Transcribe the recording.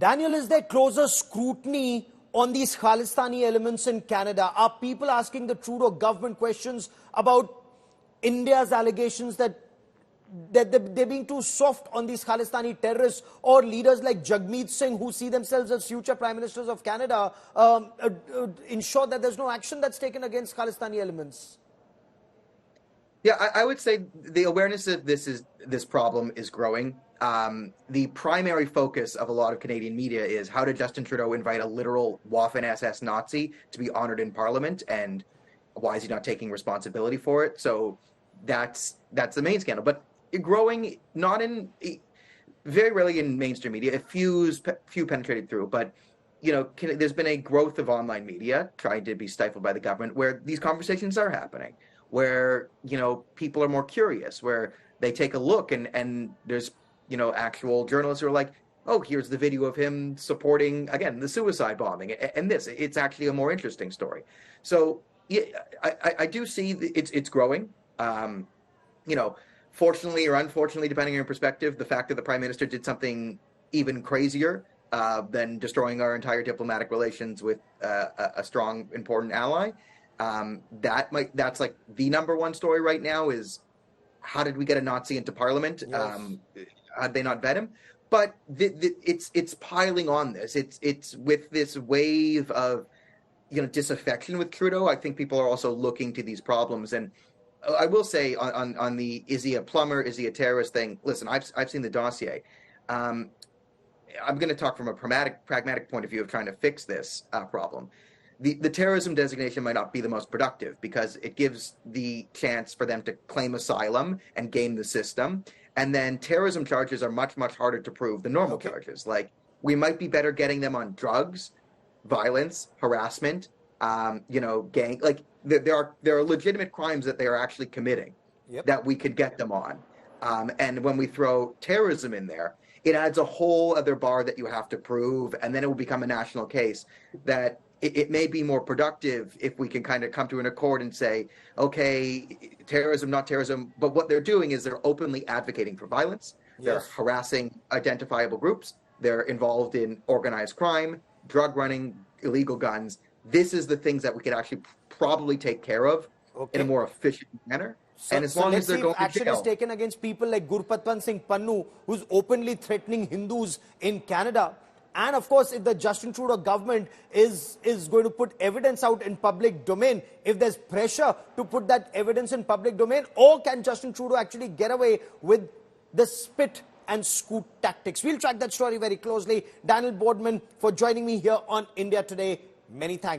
Daniel, is there closer scrutiny on these Khalistani elements in Canada? Are people asking the Trudeau government questions about India's allegations that they're being too soft on these Khalistani terrorists, or leaders like Jagmeet Singh, who see themselves as future prime ministers of Canada, ensure that there's no action that's taken against Khalistani elements? Yeah, I would say the awareness of this problem is growing. The primary focus of a lot of Canadian media is how did Justin Trudeau invite a literal Waffen-SS Nazi to be honored in Parliament, and why is he not taking responsibility for it? So that's the main scandal. But growing, not in very rarely in mainstream media, a few penetrated through, but there's been a growth of online media trying to be stifled by the government, where these conversations are happening, where people are more curious, where they take a look and there's actual journalists who are like, oh, here's the video of him supporting, again, the suicide bombing, and it's actually a more interesting story. So yeah, I do see it's growing. Fortunately or unfortunately, depending on your perspective, the fact that the Prime Minister did something even crazier than destroying our entire diplomatic relations with a strong, important ally, that's like the number one story right now is, how did we get a Nazi into Parliament? Yes. How did they not vet him? But it's piling on this. It's with this wave of disaffection with Trudeau. I think people are also looking to these problems. And I will say on the is he a plumber, is he a terrorist thing? Listen, I've seen the dossier. I'm going to talk from a pragmatic point of view of trying to fix this problem. The terrorism designation might not be the most productive because it gives the chance for them to claim asylum and game the system. And then terrorism charges are much, much harder to prove than normal charges. Like, we might be better getting them on drugs, violence, harassment, gang. Like, there are legitimate crimes that they are actually committing that we could get them on. And when we throw terrorism in there, it adds a whole other bar that you have to prove, and then it will become a national case that it may be more productive if we can kind of come to an accord and say, okay, terrorism, not terrorism. But what they're doing is they're openly advocating for violence. Yes. They're harassing identifiable groups. They're involved in organized crime, drug running, illegal guns. This is the things that we could actually probably take care of in a more efficient manner. So, and as long as they're going to action is taken against people like Gurpatwan Singh Pannu, who's openly threatening Hindus in Canada. And of course, if the Justin Trudeau government is going to put evidence out in public domain, if there's pressure to put that evidence in public domain, or can Justin Trudeau actually get away with the spit and scoot tactics? We'll track that story very closely. Daniel Bordman for joining me here on India Today. Many thanks.